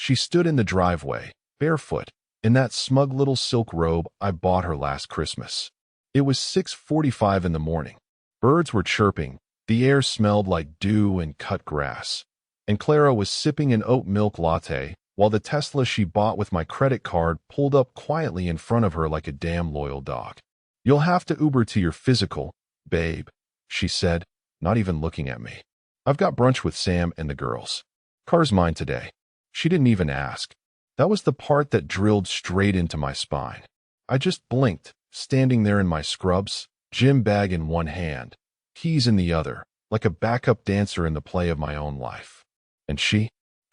She stood in the driveway, barefoot, in that smug little silk robe I bought her last Christmas. It was 6:45 in the morning. Birds were chirping, the air smelled like dew and cut grass, and Clara was sipping an oat milk latte while the Tesla she bought with my credit card pulled up quietly in front of her like a damn loyal dog. "You'll have to Uber to your physical, babe," she said, not even looking at me. "I've got brunch with Sam and the girls. Car's mine today." She didn't even ask. That was the part that drilled straight into my spine. I just blinked, standing there in my scrubs, gym bag in one hand, keys in the other, like a backup dancer in the play of my own life. And she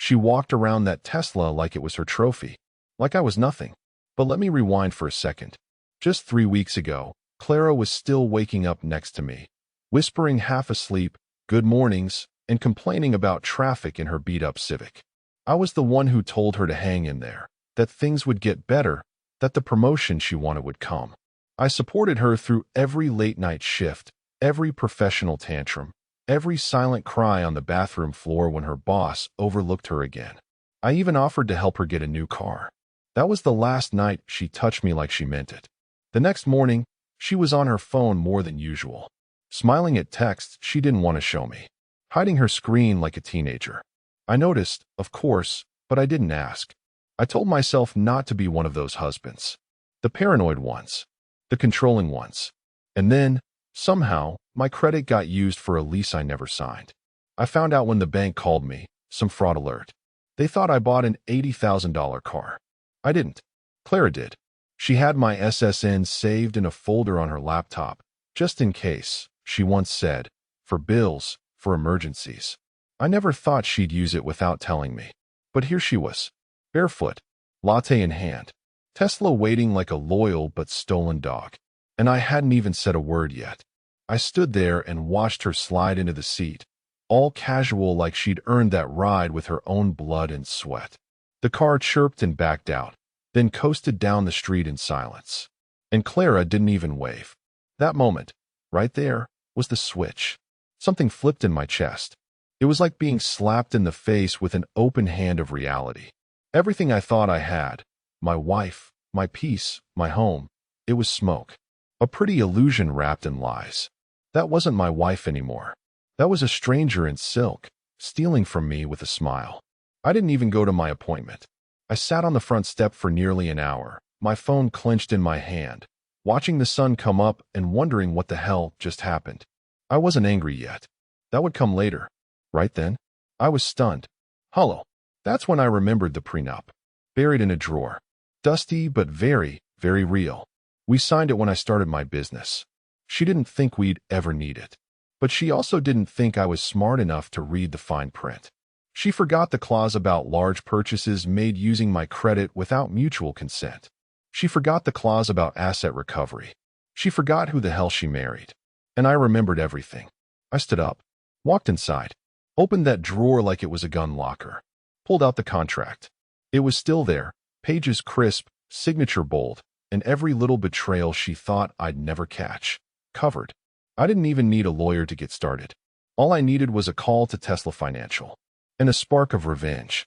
walked around that Tesla like it was her trophy, like I was nothing. But let me rewind for a second. Just 3 weeks ago, Clara was still waking up next to me, whispering half asleep, good mornings, and complaining about traffic in her beat-up Civic. I was the one who told her to hang in there, that things would get better, that the promotion she wanted would come. I supported her through every late-night shift, every professional tantrum, every silent cry on the bathroom floor when her boss overlooked her again. I even offered to help her get a new car. That was the last night she touched me like she meant it. The next morning, she was on her phone more than usual, smiling at texts she didn't want to show me, hiding her screen like a teenager. I noticed, of course, but I didn't ask. I told myself not to be one of those husbands. The paranoid ones. The controlling ones. And then, somehow, my credit got used for a lease I never signed. I found out when the bank called me, some fraud alert. They thought I bought an $80,000 car. I didn't. Clara did. She had my SSN saved in a folder on her laptop, just in case, she once said, for bills, for emergencies. I never thought she'd use it without telling me. But here she was, barefoot, latte in hand, Tesla waiting like a loyal but stolen dog. And I hadn't even said a word yet. I stood there and watched her slide into the seat, all casual like she'd earned that ride with her own blood and sweat. The car chirped and backed out, then coasted down the street in silence. And Clara didn't even wave. That moment, right there, was the switch. Something flipped in my chest. It was like being slapped in the face with an open hand of reality. Everything I thought I had, my wife, my peace, my home, it was smoke. A pretty illusion wrapped in lies. That wasn't my wife anymore. That was a stranger in silk, stealing from me with a smile. I didn't even go to my appointment. I sat on the front step for nearly an hour, my phone clenched in my hand, watching the sun come up and wondering what the hell just happened. I wasn't angry yet. That would come later. Right then, I was stunned. Hollow. That's when I remembered the prenup. Buried in a drawer. Dusty but very, very real. We signed it when I started my business. She didn't think we'd ever need it. But she also didn't think I was smart enough to read the fine print. She forgot the clause about large purchases made using my credit without mutual consent. She forgot the clause about asset recovery. She forgot who the hell she married. And I remembered everything. I stood up, walked inside, opened that drawer like it was a gun locker, pulled out the contract. It was still there, pages crisp, signature bold, and every little betrayal she thought I'd never catch, covered. I didn't even need a lawyer to get started. All I needed was a call to Tesla Financial and a spark of revenge.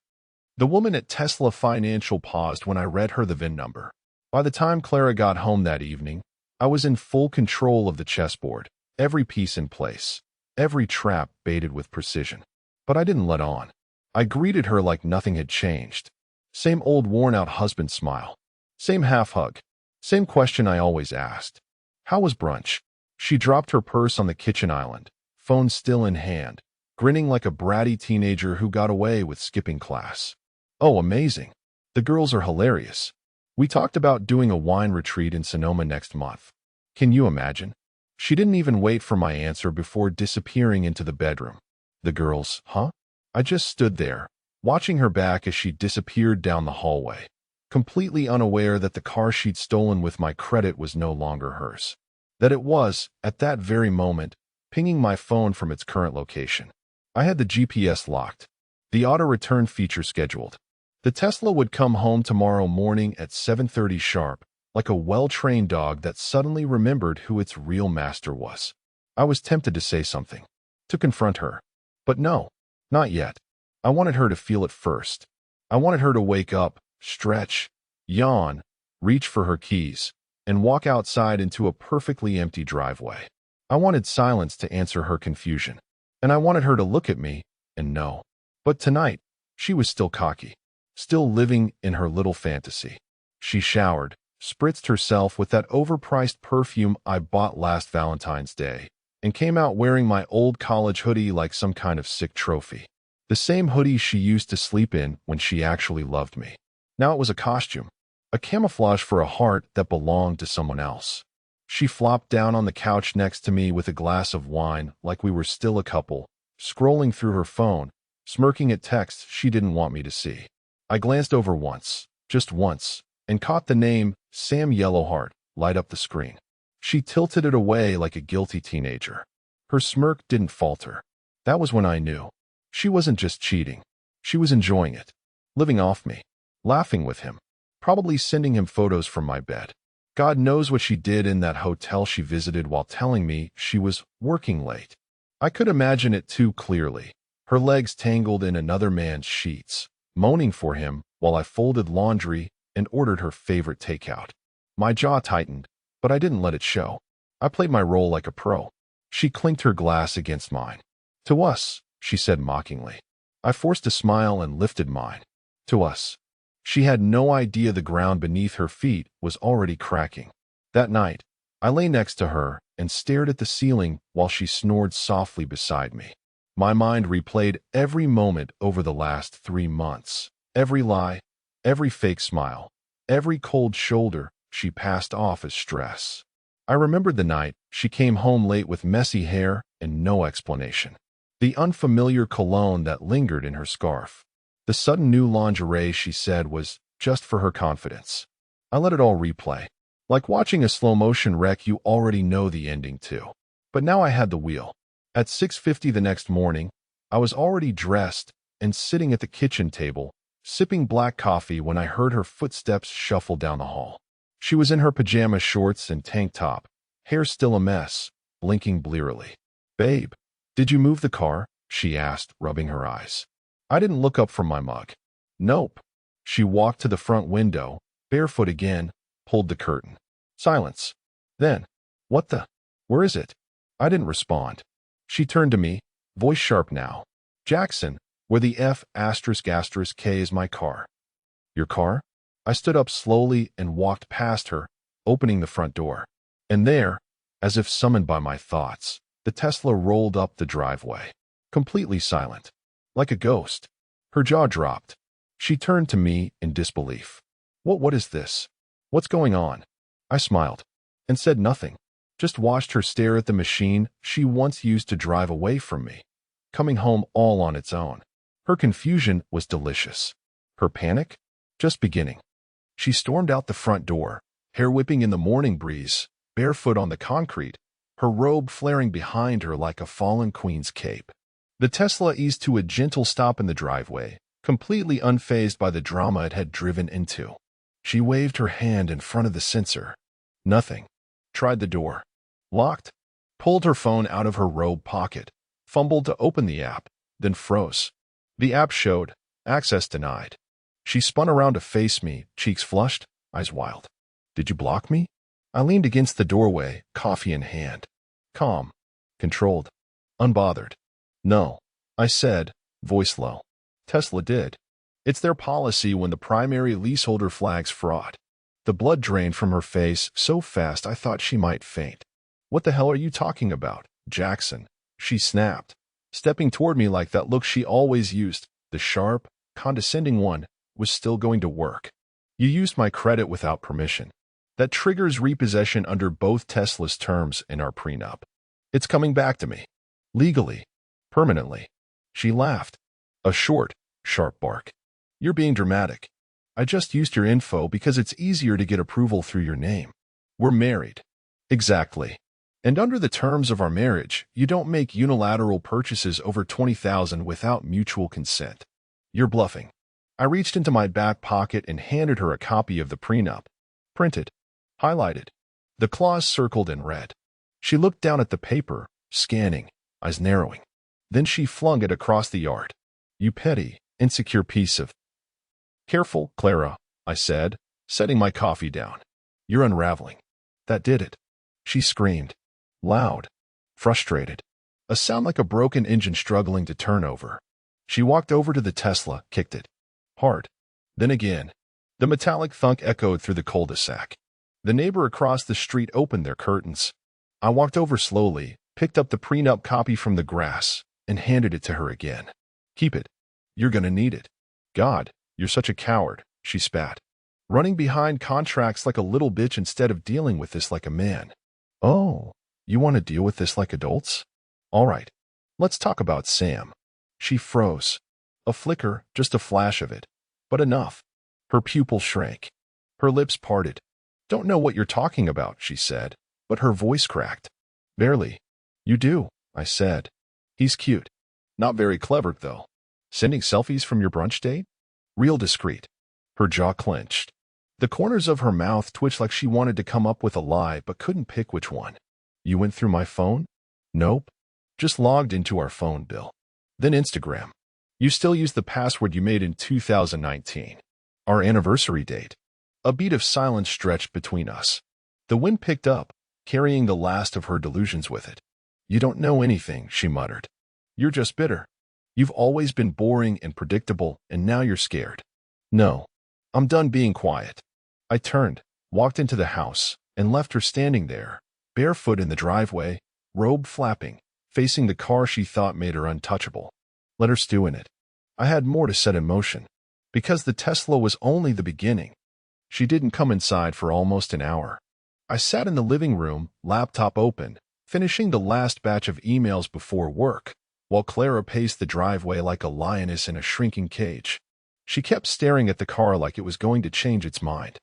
The woman at Tesla Financial paused when I read her the VIN number. By the time Clara got home that evening, I was in full control of the chessboard, every piece in place, every trap baited with precision. But I didn't let on. I greeted her like nothing had changed. Same old worn-out husband smile. Same half-hug. Same question I always asked. How was brunch? She dropped her purse on the kitchen island, phone still in hand, grinning like a bratty teenager who got away with skipping class. Oh, amazing. The girls are hilarious. We talked about doing a wine retreat in Sonoma next month. Can you imagine? She didn't even wait for my answer before disappearing into the bedroom. The girls, huh? I just stood there, watching her back as she disappeared down the hallway, completely unaware that the car she'd stolen with my credit was no longer hers. That it was, at that very moment, pinging my phone from its current location. I had the GPS locked, the auto-return feature scheduled. The Tesla would come home tomorrow morning at 7:30 sharp, like a well-trained dog that suddenly remembered who its real master was. I was tempted to say something, to confront her. But no, not yet. I wanted her to feel it first. I wanted her to wake up, stretch, yawn, reach for her keys, and walk outside into a perfectly empty driveway. I wanted silence to answer her confusion, and I wanted her to look at me and know. But tonight, she was still cocky, still living in her little fantasy. She showered, spritzed herself with that overpriced perfume I bought last Valentine's Day, and came out wearing my old college hoodie like some kind of sick trophy. The same hoodie she used to sleep in when she actually loved me. Now it was a costume, a camouflage for a heart that belonged to someone else. She flopped down on the couch next to me with a glass of wine like we were still a couple, scrolling through her phone, smirking at texts she didn't want me to see. I glanced over once, just once, and caught the name Sam Yellowheart light up the screen. She tilted it away like a guilty teenager. Her smirk didn't falter. That was when I knew. She wasn't just cheating. She was enjoying it, living off me, laughing with him, probably sending him photos from my bed. God knows what she did in that hotel she visited while telling me she was working late. I could imagine it too clearly. Her legs tangled in another man's sheets, moaning for him while I folded laundry and ordered her favorite takeout. My jaw tightened, but I didn't let it show. I played my role like a pro. She clinked her glass against mine. "To us," she said mockingly. I forced a smile and lifted mine. "To us." She had no idea the ground beneath her feet was already cracking. That night, I lay next to her and stared at the ceiling while she snored softly beside me. My mind replayed every moment over the last 3 months. Every lie, every fake smile, every cold shoulder she passed off as stress. I remembered the night she came home late with messy hair and no explanation. The unfamiliar cologne that lingered in her scarf. The sudden new lingerie she said was just for her confidence. I let it all replay. Like watching a slow-motion wreck you already know the ending to. But now I had the wheel. At 6:50 the next morning, I was already dressed and sitting at the kitchen table, sipping black coffee when I heard her footsteps shuffle down the hall. She was in her pajama shorts and tank top, hair still a mess, blinking blearily. "Babe, did you move the car?" she asked, rubbing her eyes. I didn't look up from my mug. "Nope." She walked to the front window, barefoot again, pulled the curtain. Silence. Then, "What the? Where is it?" I didn't respond. She turned to me, voice sharp now. "Jackson, where the F***K is my car." "Your car?" I stood up slowly and walked past her, opening the front door. And there, as if summoned by my thoughts, the Tesla rolled up the driveway, completely silent, like a ghost. Her jaw dropped. She turned to me in disbelief. What is this? What's going on?" I smiled and said nothing, just watched her stare at the machine she once used to drive away from me, coming home all on its own. Her confusion was delicious. Her panic? Just beginning. She stormed out the front door, hair whipping in the morning breeze, barefoot on the concrete, her robe flaring behind her like a fallen queen's cape. The Tesla eased to a gentle stop in the driveway, completely unfazed by the drama it had driven into. She waved her hand in front of the sensor. Nothing. Tried the door. Locked. Pulled her phone out of her robe pocket, fumbled to open the app, then froze. The app showed, access denied. She spun around to face me, cheeks flushed, eyes wild. "Did you block me?" I leaned against the doorway, coffee in hand. Calm. Controlled. Unbothered. "No," I said, voice low. "Tesla did. It's their policy when the primary leaseholder flags fraud." The blood drained from her face so fast I thought she might faint. "What the hell are you talking about, Jackson?" she snapped, stepping toward me like that look she always used, the sharp, condescending one, was still going to work. "You used my credit without permission. That triggers repossession under both Tesla's terms in our prenup. It's coming back to me. Legally. Permanently." She laughed. A short, sharp bark. "You're being dramatic. I just used your info because it's easier to get approval through your name. We're married." "Exactly. And under the terms of our marriage, you don't make unilateral purchases over $20,000 without mutual consent. You're bluffing." I reached into my back pocket and handed her a copy of the prenup. Printed. Highlighted. The clause circled in red. She looked down at the paper, scanning, eyes narrowing. Then she flung it across the yard. "You petty, insecure piece of..." Careful, Clara, I said, setting my coffee down. You're unraveling. That did it. She screamed. Loud. Frustrated. A sound like a broken engine struggling to turn over. She walked over to the Tesla, kicked it. Hard. Then again. The metallic thunk echoed through the cul-de-sac. The neighbor across the street opened their curtains. I walked over slowly, picked up the prenup copy from the grass, and handed it to her again. Keep it. You're gonna need it. God, you're such a coward, she spat. Running behind contracts like a little bitch instead of dealing with this like a man. Oh, you want to deal with this like adults? All right. Let's talk about Sam. She froze. A flicker, just a flash of it. But enough. Her pupil shrank. Her lips parted. Don't know what you're talking about, she said, but her voice cracked. Barely. You do, I said. He's cute. Not very clever, though. Sending selfies from your brunch date? Real discreet. Her jaw clenched. The corners of her mouth twitched like she wanted to come up with a lie but couldn't pick which one. You went through my phone? Nope. Just logged into our phone bill. Then Instagram. You still use the password you made in 2019. Our anniversary date. A beat of silence stretched between us. The wind picked up, carrying the last of her delusions with it. You don't know anything, she muttered. You're just bitter. You've always been boring and predictable, and now you're scared. No. I'm done being quiet. I turned, walked into the house, and left her standing there, barefoot in the driveway, robe flapping, facing the car she thought made her untouchable. Let her stew in it. I had more to set in motion. Because the Tesla was only the beginning. She didn't come inside for almost an hour. I sat in the living room, laptop open, finishing the last batch of emails before work, while Clara paced the driveway like a lioness in a shrinking cage. She kept staring at the car like it was going to change its mind.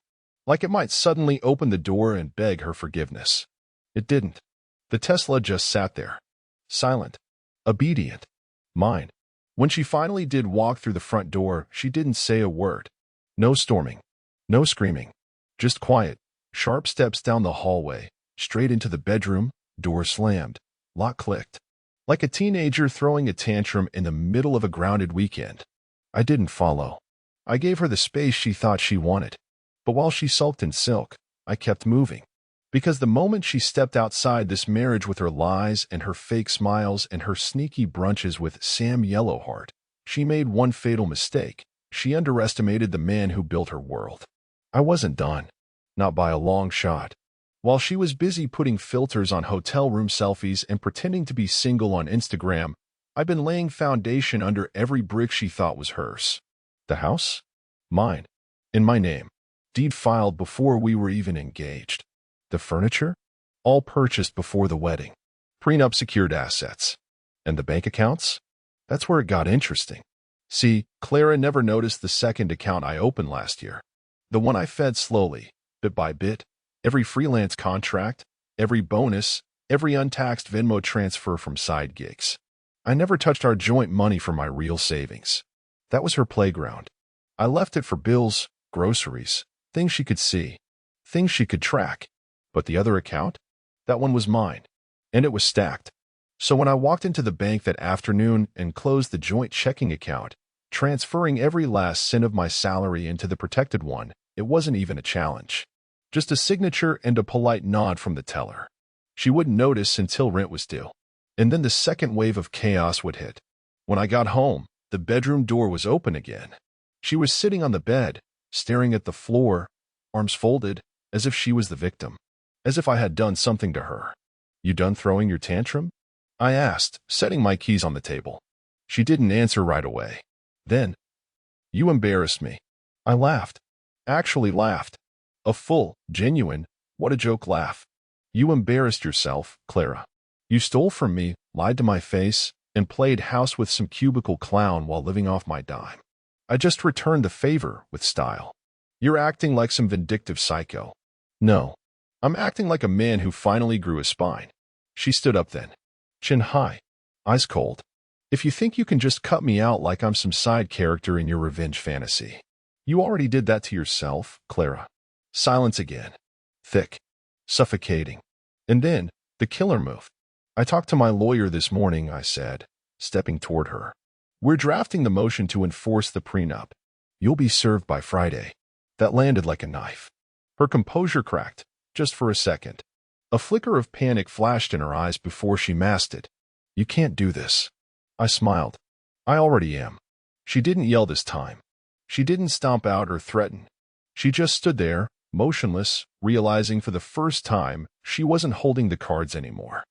Like it might suddenly open the door and beg her forgiveness. It didn't. The Tesla just sat there. Silent. Obedient. Mine. When she finally did walk through the front door, she didn't say a word. No storming. No screaming. Just quiet. Sharp steps down the hallway, straight into the bedroom, door slammed. Lock clicked. Like a teenager throwing a tantrum in the middle of a grounded weekend. I didn't follow. I gave her the space she thought she wanted. But while she sulked in silk, I kept moving. Because the moment she stepped outside this marriage with her lies and her fake smiles and her sneaky brunches with Sam Yellowheart, she made one fatal mistake. She underestimated the man who built her world. I wasn't done. Not by a long shot. While she was busy putting filters on hotel room selfies and pretending to be single on Instagram, I've been laying foundation under every brick she thought was hers. The house? Mine. In my name. Deed filed before we were even engaged. The furniture? All purchased before the wedding. Prenup secured assets. And the bank accounts? That's where it got interesting. See, Clara never noticed the second account I opened last year. The one I fed slowly, bit by bit, every freelance contract, every bonus, every untaxed Venmo transfer from side gigs. I never touched our joint money for my real savings. That was her playground. I left it for bills, groceries, things she could see, things she could track. But the other account? That one was mine. And it was stacked. So when I walked into the bank that afternoon and closed the joint checking account, transferring every last cent of my salary into the protected one, it wasn't even a challenge. Just a signature and a polite nod from the teller. She wouldn't notice until rent was due. And then the second wave of chaos would hit. When I got home, the bedroom door was open again. She was sitting on the bed, staring at the floor, arms folded, as if she was the victim. As if I had done something to her. You done throwing your tantrum? I asked, setting my keys on the table. She didn't answer right away. Then, you embarrassed me. I laughed. Actually laughed. A full, genuine, what a joke laugh. You embarrassed yourself, Clara. You stole from me, lied to my face, and played house with some cubicle clown while living off my dime. I just returned the favor with style. You're acting like some vindictive psycho. No. I'm acting like a man who finally grew a spine. She stood up then. Chin high. Eyes cold. If you think you can just cut me out like I'm some side character in your revenge fantasy. You already did that to yourself, Clara. Silence again. Thick. Suffocating. And then, the killer move. I talked to my lawyer this morning, I said, stepping toward her. We're drafting the motion to enforce the prenup. You'll be served by Friday. That landed like a knife. Her composure cracked, just for a second. A flicker of panic flashed in her eyes before she masked it. You can't do this. I smiled. I already am. She didn't yell this time. She didn't stomp out or threaten. She just stood there, motionless, realizing for the first time she wasn't holding the cards anymore.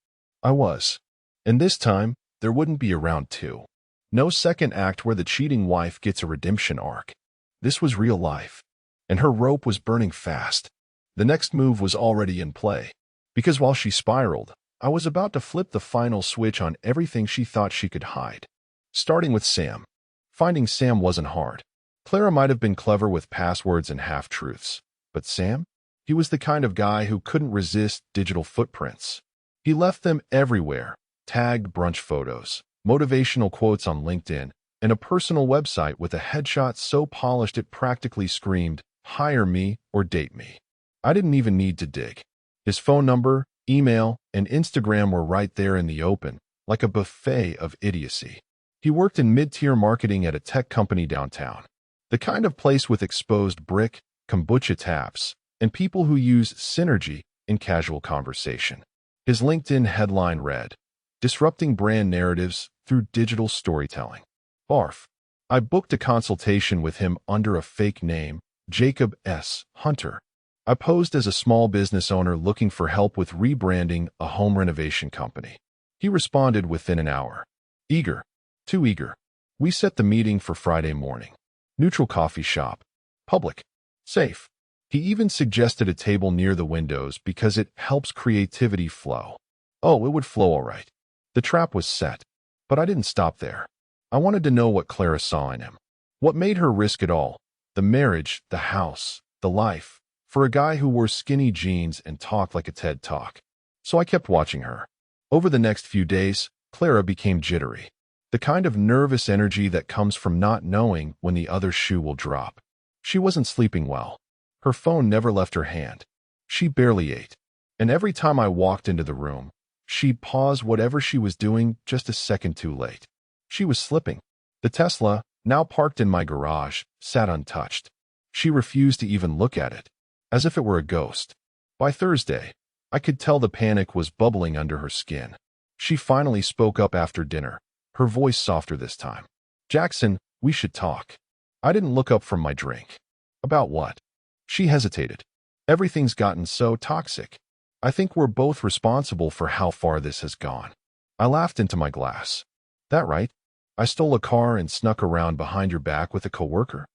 I was. And this time, there wouldn't be a round two. No second act where the cheating wife gets a redemption arc. This was real life. And her rope was burning fast. The next move was already in play. Because while she spiraled, I was about to flip the final switch on everything she thought she could hide. Starting with Sam. Finding Sam wasn't hard. Clara might have been clever with passwords and half-truths. But Sam? He was the kind of guy who couldn't resist digital footprints. He left them everywhere. Tagged brunch photos, motivational quotes on LinkedIn, and a personal website with a headshot so polished it practically screamed, "Hire me or date me." I didn't even need to dig. His phone number, email, and Instagram were right there in the open, like a buffet of idiocy. He worked in mid-tier marketing at a tech company downtown. The kind of place with exposed brick, kombucha taps, and people who use synergy in casual conversation. His LinkedIn headline read, "Disrupting brand narratives through digital storytelling." Barf. I booked a consultation with him under a fake name, Jacob S. Hunter. I posed as a small business owner looking for help with rebranding a home renovation company. He responded within an hour. Eager. Too eager. We set the meeting for Friday morning. Neutral coffee shop. Public. Safe. He even suggested a table near the windows because it helps creativity flow. Oh, it would flow all right. The trap was set. But I didn't stop there. I wanted to know what Clara saw in him. What made her risk it all? The marriage, the house, the life, for a guy who wore skinny jeans and talked like a TED Talk. So I kept watching her. Over the next few days, Clara became jittery. The kind of nervous energy that comes from not knowing when the other shoe will drop. She wasn't sleeping well. Her phone never left her hand. She barely ate. And every time I walked into the room, she'd pause whatever she was doing just a second too late. She was slipping. The Tesla, now parked in my garage, sat untouched. She refused to even look at it, as if it were a ghost. By Thursday, I could tell the panic was bubbling under her skin. She finally spoke up after dinner, her voice softer this time. "Jackson, we should talk." I didn't look up from my drink. "About what?" She hesitated. "Everything's gotten so toxic. I think we're both responsible for how far this has gone." I laughed into my glass. "That right? I stole a car and snuck around behind your back with a coworker?"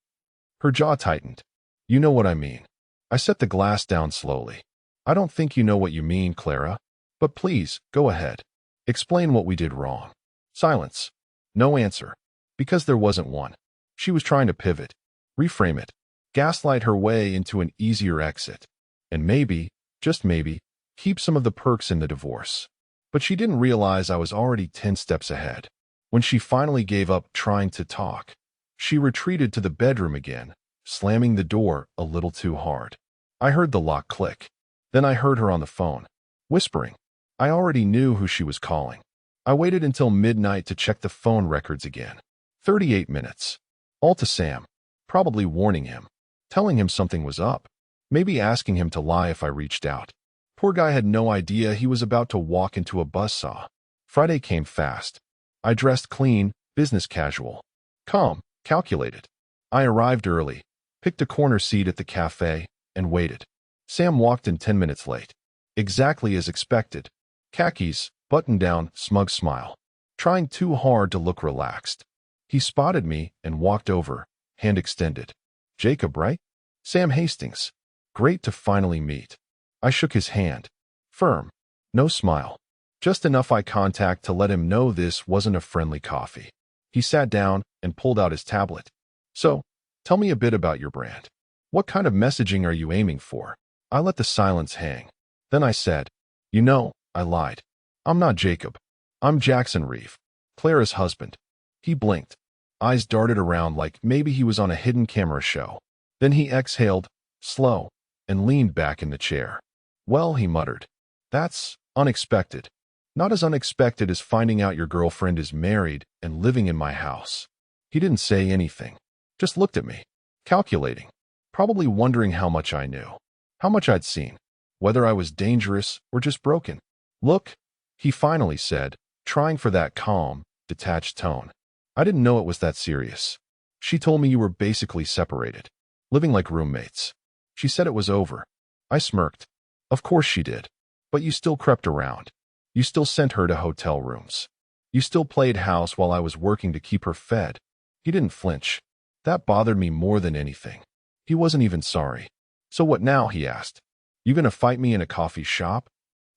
Her jaw tightened. "You know what I mean." I set the glass down slowly. "I don't think you know what you mean, Clara. But please, go ahead. Explain what we did wrong." Silence. No answer. Because there wasn't one. She was trying to pivot. Reframe it. Gaslight her way into an easier exit. And maybe, just maybe, keep some of the perks in the divorce. But she didn't realize I was already 10 steps ahead. When she finally gave up trying to talk, she retreated to the bedroom again, slamming the door a little too hard. I heard the lock click. Then I heard her on the phone, whispering. I already knew who she was calling. I waited until midnight to check the phone records again. 38 minutes. All to Sam. Probably warning him. Telling him something was up. Maybe asking him to lie if I reached out. Poor guy had no idea he was about to walk into a buzzsaw. Friday came fast. I dressed clean, business casual. Calm, calculated. I arrived early, picked a corner seat at the cafe, and waited. Sam walked in 10 minutes late. Exactly as expected. Khakis, button-down, smug smile. Trying too hard to look relaxed. He spotted me and walked over, hand extended. "Jacob, right?" "Sam Hastings." "Great to finally meet." I shook his hand. Firm. No smile. Just enough eye contact to let him know this wasn't a friendly coffee. He sat down and pulled out his tablet. "So, tell me a bit about your brand. What kind of messaging are you aiming for?" I let the silence hang. Then I said, "You know, I lied. I'm not Jacob. I'm Jackson Reeve, Clara's husband." He blinked. Eyes darted around like maybe he was on a hidden camera show. Then he exhaled, slow, and leaned back in the chair. "Well," he muttered, "that's unexpected. Not as unexpected as finding out your girlfriend is married and living in my house." He didn't say anything, just looked at me. calculating, probably wondering how much I knew, how much I'd seen, whether I was dangerous or just broken. Look, he finally said, trying for that calm, detached tone. I didn't know it was that serious. She told me you were basically separated, living like roommates. She said it was over. I smirked. Of course she did. But you still crept around. You still sent her to hotel rooms. You still played house while I was working to keep her fed. He didn't flinch. That bothered me more than anything. He wasn't even sorry. So what now, he asked. You gonna fight me in a coffee shop?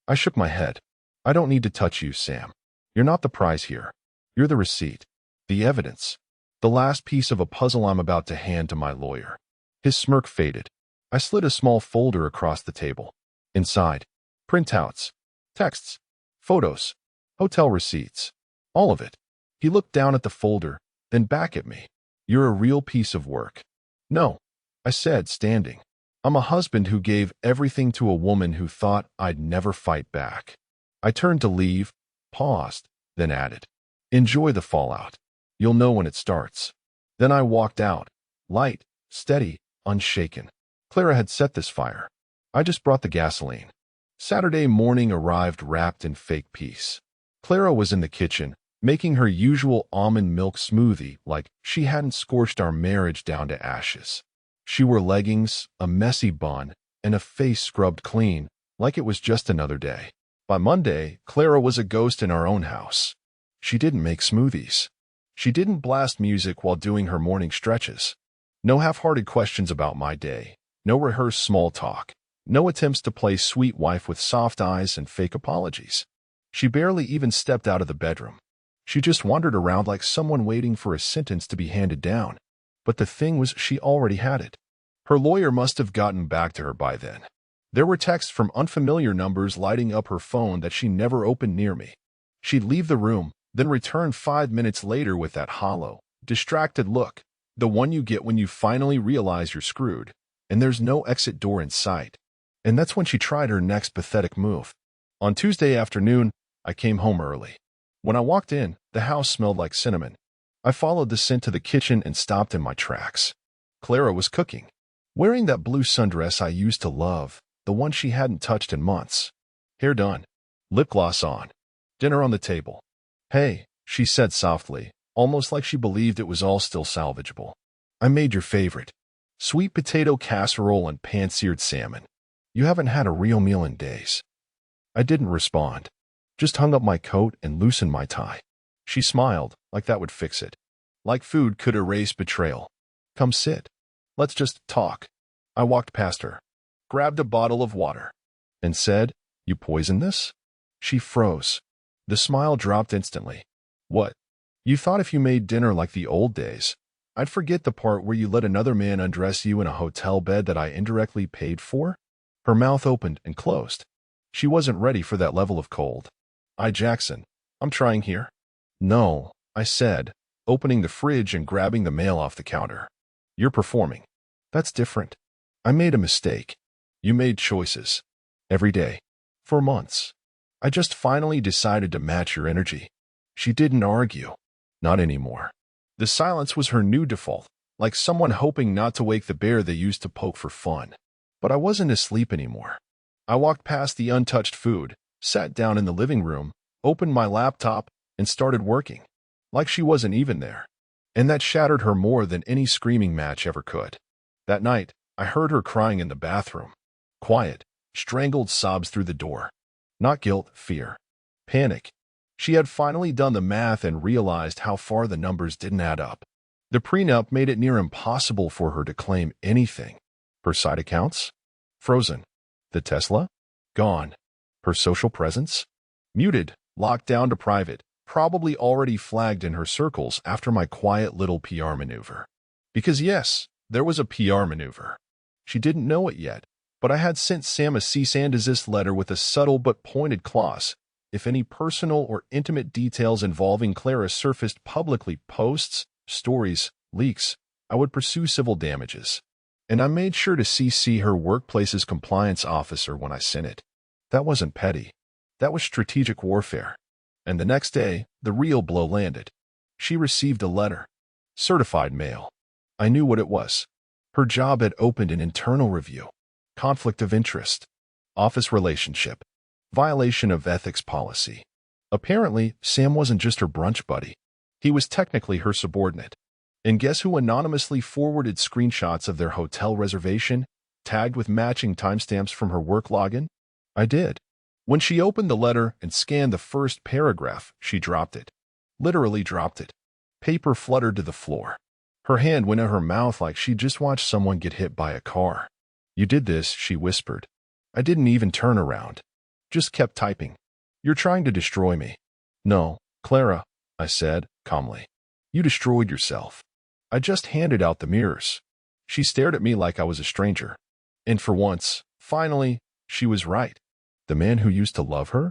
I shook my head. I don't need to touch you, Sam. You're not the prize here. You're the receipt. The evidence. The last piece of a puzzle I'm about to hand to my lawyer. His smirk faded. I slid a small folder across the table. Inside, printouts, texts, photos, hotel receipts, all of it. He looked down at the folder, then back at me. You're a real piece of work. No, I said, standing. I'm a husband who gave everything to a woman who thought I'd never fight back. I turned to leave, paused, then added, enjoy the fallout. You'll know when it starts. Then I walked out, light, steady, unshaken. Clara had set this fire. I just brought the gasoline. Saturday morning arrived wrapped in fake peace. Clara was in the kitchen, making her usual almond milk smoothie like she hadn't scorched our marriage down to ashes. She wore leggings, a messy bun, and a face scrubbed clean, like it was just another day. By Monday, Clara was a ghost in our own house. She didn't make smoothies. She didn't blast music while doing her morning stretches. No half-hearted questions about my day. No rehearsed small talk. No attempts to play sweet wife with soft eyes and fake apologies. She barely even stepped out of the bedroom. She just wandered around like someone waiting for a sentence to be handed down. But the thing was, she already had it. Her lawyer must have gotten back to her by then. There were texts from unfamiliar numbers lighting up her phone that she never opened near me. She'd leave the room, then return 5 minutes later with that hollow, distracted look, the one you get when you finally realize you're screwed, and there's no exit door in sight. And that's when she tried her next pathetic move. On Tuesday afternoon, I came home early. When I walked in, the house smelled like cinnamon. I followed the scent to the kitchen and stopped in my tracks. Clara was cooking, wearing that blue sundress I used to love, the one she hadn't touched in months. Hair done, lip gloss on, dinner on the table. Hey, she said softly, almost like she believed it was all still salvageable. I made your favorite. Sweet potato casserole and pan-seared salmon. You haven't had a real meal in days. I didn't respond, just hung up my coat and loosened my tie. She smiled, like that would fix it. Like food could erase betrayal. Come sit. Let's just talk. I walked past her, grabbed a bottle of water, and said, You poisoned this? She froze. The smile dropped instantly. What? You thought if you made dinner like the old days, I'd forget the part where you let another man undress you in a hotel bed that I indirectly paid for? Her mouth opened and closed. She wasn't ready for that level of cold. Jackson, I'm trying here. No, I said, opening the fridge and grabbing the mail off the counter. You're performing. That's different. I made a mistake. You made choices. Every day. For months. I just finally decided to match your energy. She didn't argue. Not anymore. The silence was her new default, like someone hoping not to wake the bear they used to poke for fun. But I wasn't asleep anymore. I walked past the untouched food, sat down in the living room, opened my laptop, and started working. Like she wasn't even there. And that shattered her more than any screaming match ever could. That night, I heard her crying in the bathroom. Quiet, strangled sobs through the door. Not guilt, fear. Panic. She had finally done the math and realized how far the numbers didn't add up. The prenup made it near impossible for her to claim anything. Her side accounts? Frozen. The Tesla? Gone. Her social presence? Muted, locked down to private, probably already flagged in her circles after my quiet little PR maneuver. Because yes, there was a PR maneuver. She didn't know it yet, but I had sent Sam a cease and desist letter with a subtle but pointed clause. If any personal or intimate details involving Clara surfaced publicly, posts, stories, leaks, I would pursue civil damages. And I made sure to CC her workplace's compliance officer when I sent it. That wasn't petty. That was strategic warfare. And the next day, the real blow landed. She received a letter. Certified mail. I knew what it was. Her job had opened an internal review. Conflict of interest. Office relationship. Violation of ethics policy. Apparently, Sam wasn't just her brunch buddy. He was technically her subordinate. And guess who anonymously forwarded screenshots of their hotel reservation, tagged with matching timestamps from her work login? I did. When she opened the letter and scanned the first paragraph, she dropped it. Literally dropped it. Paper fluttered to the floor. Her hand went in her mouth like she'd just watched someone get hit by a car. "You did this," she whispered. I didn't even turn around. Just kept typing. "You're trying to destroy me." "No, Clara," I said, calmly. "You destroyed yourself. I just handed out the mirrors." She stared at me like I was a stranger. And for once, finally, she was right. The man who used to love her?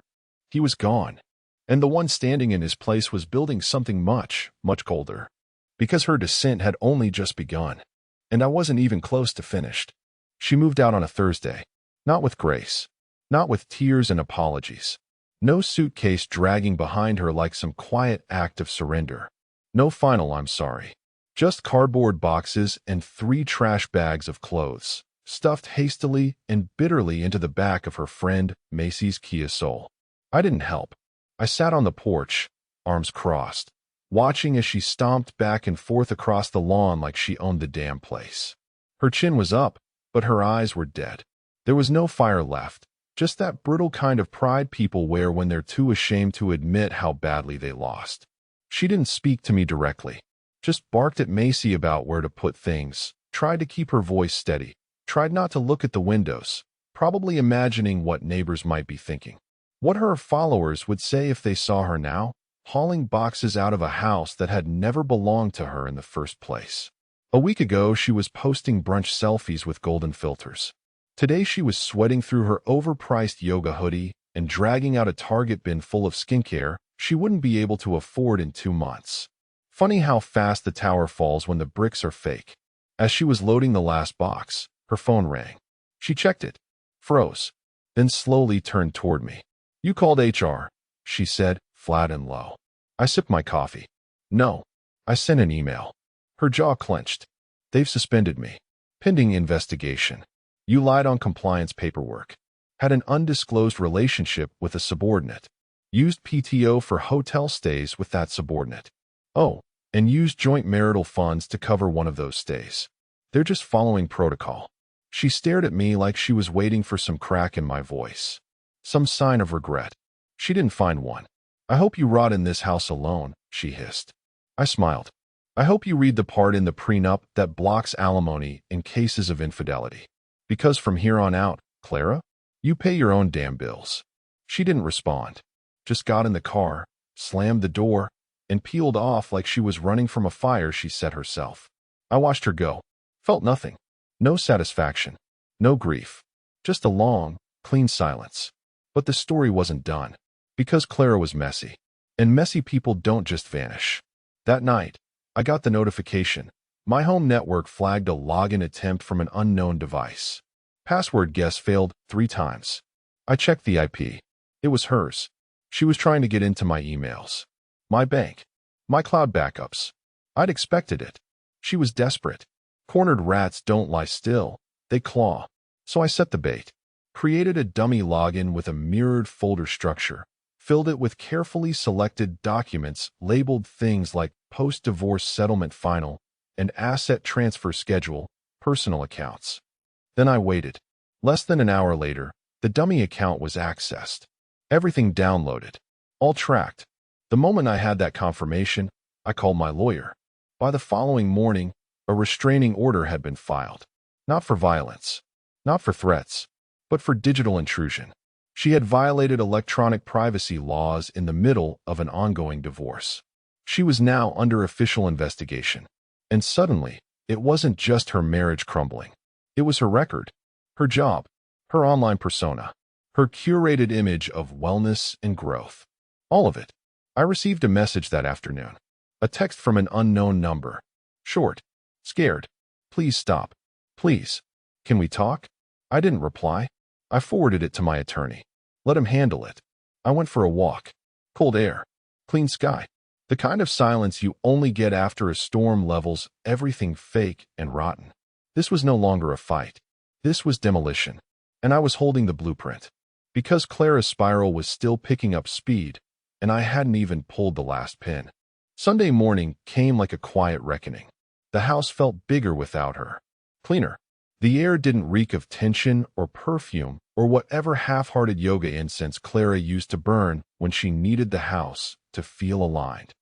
He was gone. And the one standing in his place was building something much, much colder. Because her descent had only just begun. And I wasn't even close to finished. She moved out on a Thursday. Not with grace. Not with tears and apologies. No suitcase dragging behind her like some quiet act of surrender. No final "I'm sorry." Just cardboard boxes and 3 trash bags of clothes, stuffed hastily and bitterly into the back of her friend Macy's Kia Soul. I didn't help. I sat on the porch, arms crossed, watching as she stomped back and forth across the lawn like she owned the damn place. Her chin was up, but her eyes were dead. There was no fire left, just that brittle kind of pride people wear when they're too ashamed to admit how badly they lost. She didn't speak to me directly, just barked at Macy about where to put things, tried to keep her voice steady, tried not to look at the windows, probably imagining what neighbors might be thinking. What her followers would say if they saw her now, hauling boxes out of a house that had never belonged to her in the first place. A week ago, she was posting brunch selfies with golden filters. Today, she was sweating through her overpriced yoga hoodie and dragging out a Target bin full of skincare she wouldn't be able to afford in 2 months. Funny how fast the tower falls when the bricks are fake. As she was loading the last box, her phone rang. She checked it, froze, then slowly turned toward me. "You called HR," she said, flat and low. I sipped my coffee. "No, I sent an email." Her jaw clenched. "They've suspended me. Pending investigation. You lied on compliance paperwork. Had an undisclosed relationship with a subordinate. Used PTO for hotel stays with that subordinate. Oh, and used joint marital funds to cover one of those stays. They're just following protocol." She stared at me like she was waiting for some crack in my voice. Some sign of regret. She didn't find one. "I hope you rot in this house alone," she hissed. I smiled. "I hope you read the part in the prenup that blocks alimony in cases of infidelity. Because from here on out, Clara, you pay your own damn bills." She didn't respond. Just got in the car, slammed the door, and peeled off like she was running from a fire she set herself. I watched her go. Felt nothing. No satisfaction. No grief. Just a long, clean silence. But the story wasn't done. Because Clara was messy. And messy people don't just vanish. That night, I got the notification. My home network flagged a login attempt from an unknown device. Password guess failed 3 times. I checked the IP. It was hers. She was trying to get into my emails, my bank, my cloud backups. I'd expected it. She was desperate. Cornered rats don't lie still, they claw. So I set the bait. Created a dummy login with a mirrored folder structure. Filled it with carefully selected documents labeled things like post-divorce settlement final and asset transfer schedule, personal accounts. Then I waited. Less than an hour later, the dummy account was accessed. Everything downloaded. All tracked. The moment I had that confirmation, I called my lawyer. By the following morning, a restraining order had been filed. Not for violence. Not for threats. But for digital intrusion. She had violated electronic privacy laws in the middle of an ongoing divorce. She was now under official investigation. And suddenly, it wasn't just her marriage crumbling. It was her record, her job, her online persona, her curated image of wellness and growth. All of it. I received a message that afternoon. A text from an unknown number. Short. Scared. "Please stop. Please. Can we talk?" I didn't reply. I forwarded it to my attorney. Let him handle it. I went for a walk. Cold air. Clean sky. The kind of silence you only get after a storm levels everything fake and rotten. This was no longer a fight. This was demolition. And I was holding the blueprint. Because Clara's spiral was still picking up speed, and I hadn't even pulled the last pin. Sunday morning came like a quiet reckoning. The house felt bigger without her. Cleaner. The air didn't reek of tension or perfume or whatever half-hearted yoga incense Clara used to burn when she needed the house to feel aligned.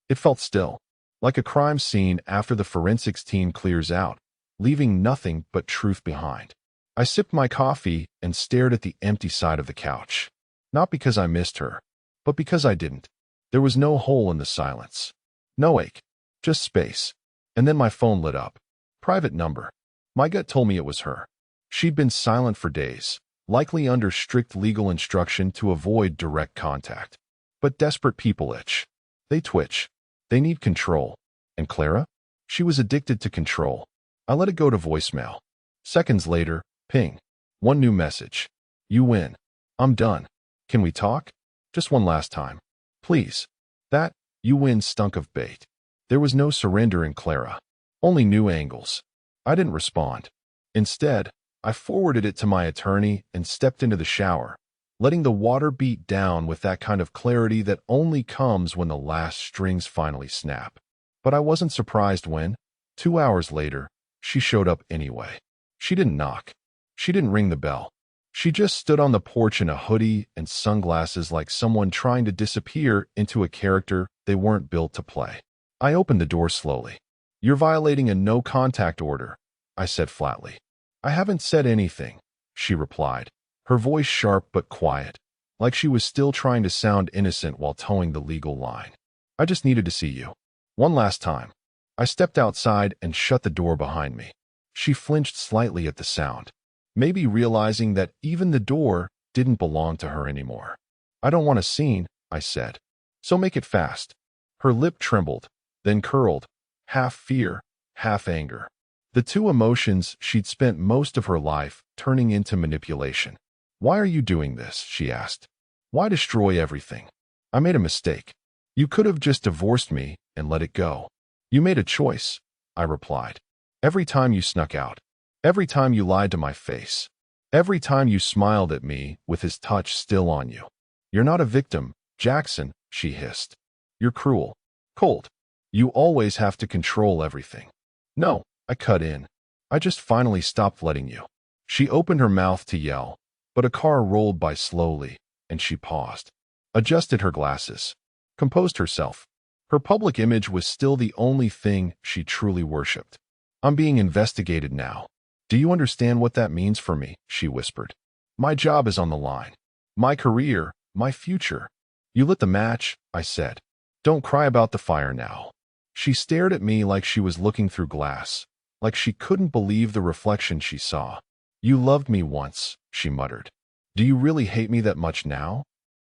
It felt still, like a crime scene after the forensics team clears out, leaving nothing but truth behind. I sipped my coffee and stared at the empty side of the couch. Not because I missed her, but because I didn't. There was no hole in the silence. No ache. Just space. And then my phone lit up. Private number. My gut told me it was her. She'd been silent for days, likely under strict legal instruction to avoid direct contact. But desperate people itch. They twitch. They need control. And Clara? She was addicted to control. I let it go to voicemail. Seconds later, ping. One new message. You win. I'm done. Can we talk? Just one last time. Please. That, you win stunk of bait. There was no surrender in Clara. Only new angles. I didn't respond. Instead, I forwarded it to my attorney and stepped into the shower, letting the water beat down with that kind of clarity that only comes when the last strings finally snap. But I wasn't surprised when, 2 hours later, she showed up anyway. She didn't knock. She didn't ring the bell. She just stood on the porch in a hoodie and sunglasses like someone trying to disappear into a character they weren't built to play. I opened the door slowly. You're violating a no-contact order, I said flatly. I haven't said anything, she replied, her voice sharp but quiet, like she was still trying to sound innocent while towing the legal line. I just needed to see you. One last time. I stepped outside and shut the door behind me. She flinched slightly at the sound, maybe realizing that even the door didn't belong to her anymore. I don't want a scene, I said. So make it fast. Her lip trembled, then curled, half fear, half anger. The two emotions she'd spent most of her life turning into manipulation. Why are you doing this? She asked. Why destroy everything? I made a mistake. You could have just divorced me and let it go. You made a choice, I replied. Every time you snuck out. Every time you lied to my face. Every time you smiled at me with his touch still on you. You're not a victim, Jackson, she hissed. You're cruel. Cold. You always have to control everything. No, I cut in. I just finally stopped letting you. She opened her mouth to yell, but a car rolled by slowly, and she paused. Adjusted her glasses. Composed herself. Her public image was still the only thing she truly worshipped. I'm being investigated now. Do you understand what that means for me? She whispered. My job is on the line. My career, my future. You lit the match, I said. Don't cry about the fire now. She stared at me like she was looking through glass, like she couldn't believe the reflection she saw. You loved me once, she muttered. Do you really hate me that much now?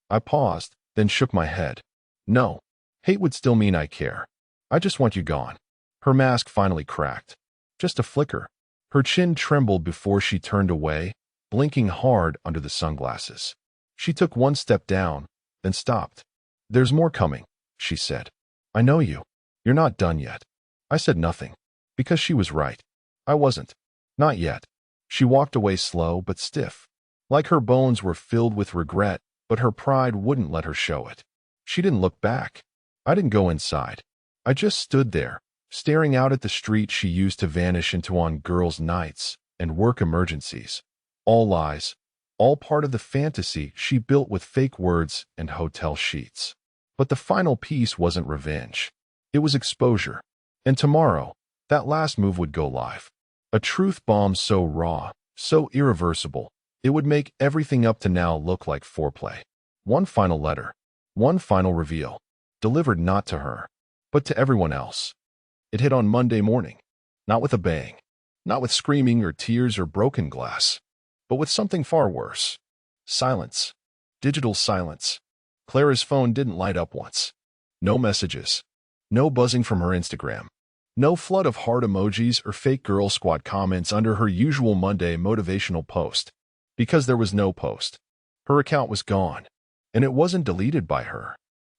I paused, then shook my head. No. Hate would still mean I care. I just want you gone. Her mask finally cracked. Just a flicker. Her chin trembled before she turned away, blinking hard under the sunglasses. She took one step down, then stopped. There's more coming, she said. I know you. You're not done yet. I said nothing, because she was right. I wasn't. Not yet. She walked away slow but stiff, like her bones were filled with regret, but her pride wouldn't let her show it. She didn't look back. I didn't go inside. I just stood there, staring out at the street she used to vanish into on girls' nights and work emergencies. All lies, all part of the fantasy she built with fake words and hotel sheets. But the final piece wasn't revenge. It was exposure. And tomorrow, that last move would go live. A truth bomb so raw, so irreversible, it would make everything up to now look like foreplay. One final letter. One final reveal. Delivered not to her, but to everyone else. It hit on Monday morning. Not with a bang. Not with screaming or tears or broken glass. But with something far worse. Silence. Digital silence. Clara's phone didn't light up once. No messages. No buzzing from her Instagram. No flood of heart emojis or fake Girl Squad comments under her usual Monday motivational post. Because there was no post. Her account was gone. And it wasn't deleted by her.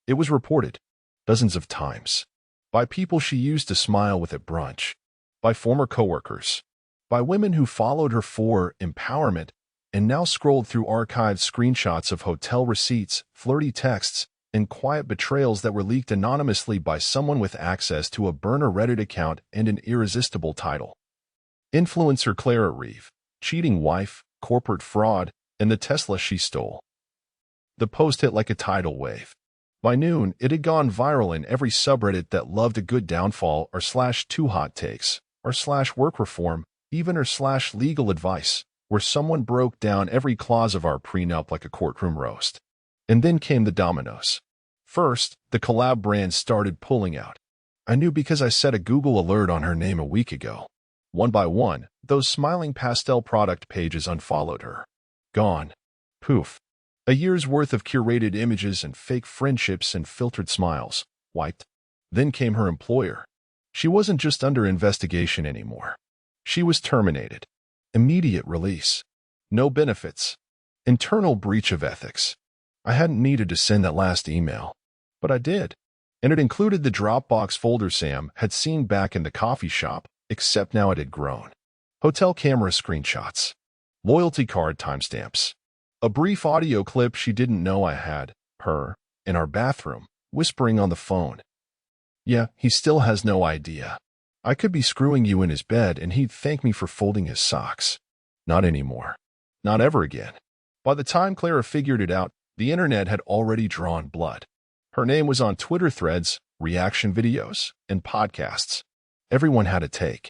It was reported. Dozens of times. By people she used to smile with at brunch. By former coworkers. by women who followed her for empowerment and now scrolled through archived screenshots of hotel receipts, flirty texts, and quiet betrayals that were leaked anonymously by someone with access to a burner Reddit account and an irresistible title. Influencer Clara Reeve, cheating wife, corporate fraud, and the Tesla she stole. The post hit like a tidal wave. By noon, it had gone viral in every subreddit that loved a good downfall or /2 hot takes, or /work reform, even or /legal advice, where someone broke down every clause of our prenup like a courtroom roast. And then came the dominoes. First, the collab brands started pulling out. I knew because I set a Google alert on her name a week ago. One by one, those smiling pastel product pages unfollowed her. Gone. Poof. A year's worth of curated images and fake friendships and filtered smiles. Wiped. Then came her employer. She wasn't just under investigation anymore. She was terminated. Immediate release. No benefits. Internal breach of ethics. I hadn't needed to send that last email, but I did. And it included the Dropbox folder Sam had seen back in the coffee shop, except now it had grown. Hotel camera screenshots. Loyalty card timestamps. A brief audio clip she didn't know I had, her, in our bathroom, whispering on the phone. Yeah, he still has no idea. I could be screwing you in his bed and he'd thank me for folding his socks. Not anymore. Not ever again. By the time Clara figured it out, the internet had already drawn blood. Her name was on Twitter threads, reaction videos, and podcasts. Everyone had a take.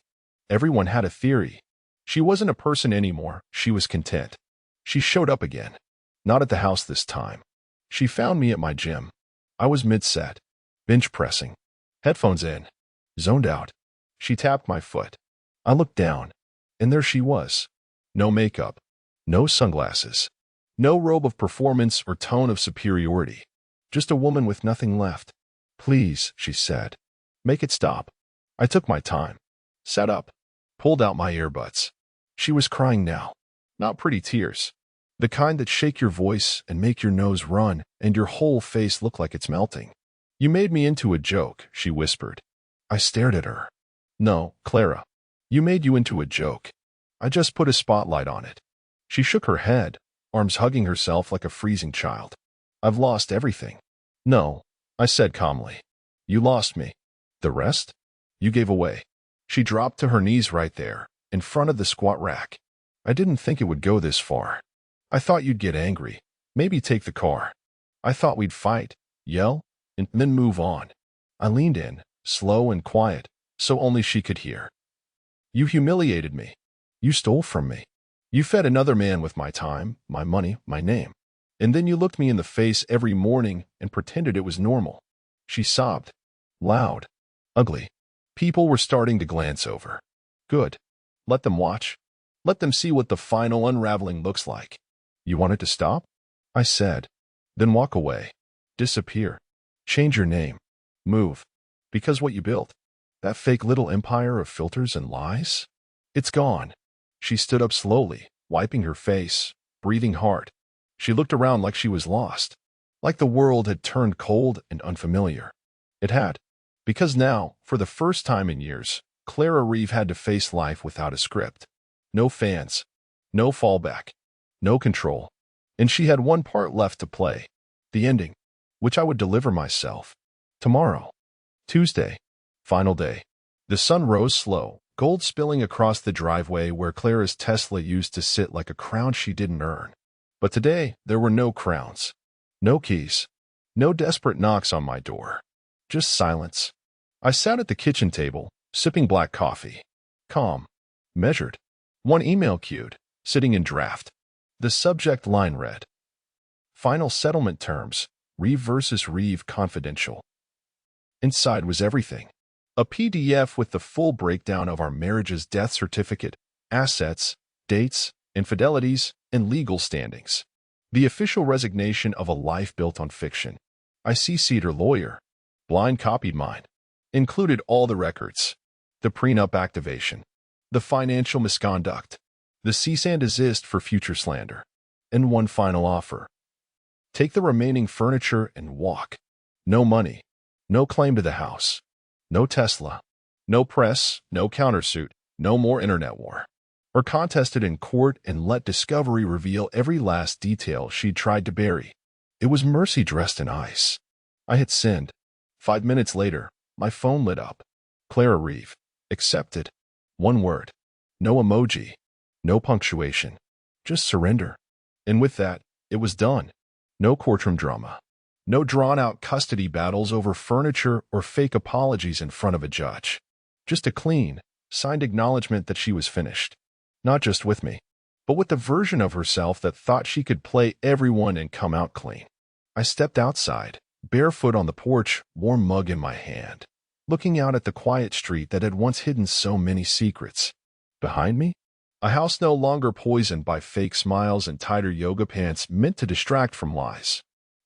Everyone had a theory. She wasn't a person anymore. She was content. She showed up again. Not at the house this time. She found me at my gym. I was mid-set. Bench pressing. Headphones in. Zoned out. She tapped my foot. I looked down. And there she was. No makeup. No sunglasses. No robe of performance or tone of superiority. Just a woman with nothing left. Please, she said. Make it stop. I took my time. Sat up. Pulled out my earbuds. She was crying now. Not pretty tears. The kind that shake your voice and make your nose run and your whole face look like it's melting. You made me into a joke, she whispered. I stared at her. No, Clara. You made you into a joke. I just put a spotlight on it. She shook her head, arms hugging herself like a freezing child. I've lost everything. No, I said calmly. You lost me. The rest? You gave away. She dropped to her knees right there, in front of the squat rack. I didn't think it would go this far. I thought you'd get angry, maybe take the car. I thought we'd fight, yell, and then move on. I leaned in, slow and quiet, so only she could hear. You humiliated me. You stole from me. You fed another man with my time, my money, my name. And then you looked me in the face every morning and pretended it was normal. She sobbed. Loud. Ugly. People were starting to glance over. Good. Let them watch. Let them see what the final unraveling looks like. You want it to stop? I said. Then walk away. Disappear. Change your name. Move. Because what you built, that fake little empire of filters and lies, it's gone. She stood up slowly, wiping her face, breathing hard. She looked around like she was lost, like the world had turned cold and unfamiliar. It had. Because now, for the first time in years, Clara Reeve had to face life without a script. No fans. No fallback. No control. And she had one part left to play. The ending, which I would deliver myself. Tomorrow. Tuesday. Final day. The sun rose slow, gold spilling across the driveway where Clara's Tesla used to sit like a crown she didn't earn. But today, there were no crowns. No keys. No desperate knocks on my door. Just silence. I sat at the kitchen table, sipping black coffee. Calm. Measured. One email queued, sitting in draft. The subject line read, Final settlement terms, Reeve versus Reeve confidential. Inside was everything. A PDF with the full breakdown of our marriage's death certificate, assets, dates, infidelities, and legal standings. The official resignation of a life built on fiction. I CC'd her lawyer. Blind copied mine. Included all the records. The prenup activation. The financial misconduct. The cease and desist for future slander. And one final offer. Take the remaining furniture and walk. No money. No claim to the house. No Tesla. No press. No countersuit. No more internet war. or contested in court and let discovery reveal every last detail she'd tried to bury. It was mercy dressed in ice. I had sinned. 5 minutes later, my phone lit up. Clara Reeve. Accepted. One word. No emoji. No punctuation. Just surrender. And with that, it was done. No courtroom drama. No drawn-out custody battles over furniture or fake apologies in front of a judge. Just a clean, signed acknowledgement that she was finished. Not just with me, but with the version of herself that thought she could play everyone and come out clean. I stepped outside, barefoot on the porch, warm mug in my hand, looking out at the quiet street that had once hidden so many secrets. Behind me, a house no longer poisoned by fake smiles and tighter yoga pants meant to distract from lies.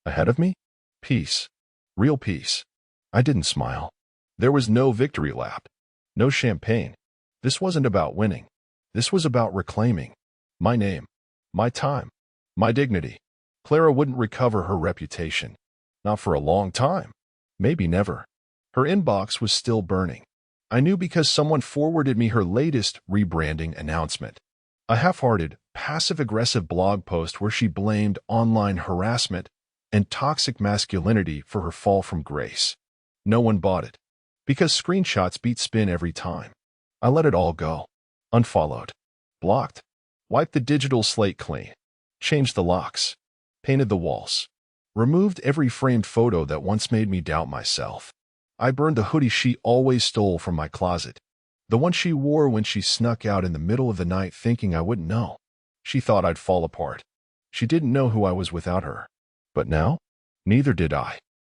Ahead of me, peace. Real peace. I didn't smile. There was no victory lap. No champagne. This wasn't about winning. This was about reclaiming my name, my time, my dignity. Clara wouldn't recover her reputation. Not for a long time. Maybe never. Her inbox was still burning. I knew because someone forwarded me her latest rebranding announcement. A half-hearted, passive-aggressive blog post where she blamed online harassment and toxic masculinity for her fall from grace. No one bought it. Because screenshots beat spin every time. I let it all go. Unfollowed. Blocked. Wiped the digital slate clean. Changed the locks. Painted the walls. Removed every framed photo that once made me doubt myself. I burned the hoodie she always stole from my closet. The one she wore when she snuck out in the middle of the night thinking I wouldn't know. She thought I'd fall apart. She didn't know who I was without her. But now, neither did I.